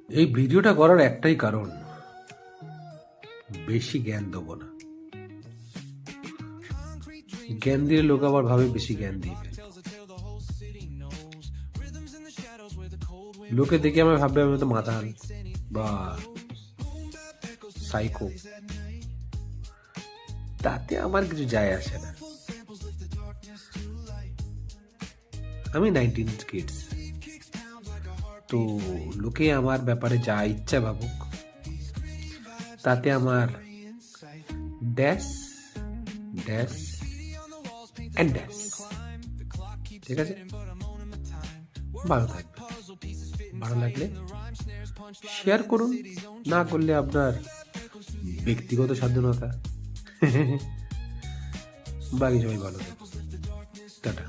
এই ভিডিওটা করার একটাই কারণ, বেশি জ্ঞান দেবো না। জ্ঞান দিলে লোক আবার ভাবে বেশি জ্ঞান দিবে। লোকে দেখে আমার ভাববে আমি তো মাতাল বা সাইকো, তাতে আমার কিছু যায় আসে না। আমি 19 কিডস, তো লোকে আমার ব্যাপারে যা ইচ্ছা ভাবুক, তাতে আমার ড্যাশ ড্যাশ অ্যান্ড ড্যাশ। ঠিক আছে, ভালো থাকবে। ভালো লাগলে শেয়ার করুন, না করলে আপনার ব্যক্তিগত স্বাধীনতা। বাকি সবাই ভালো থাকুন, টাটা।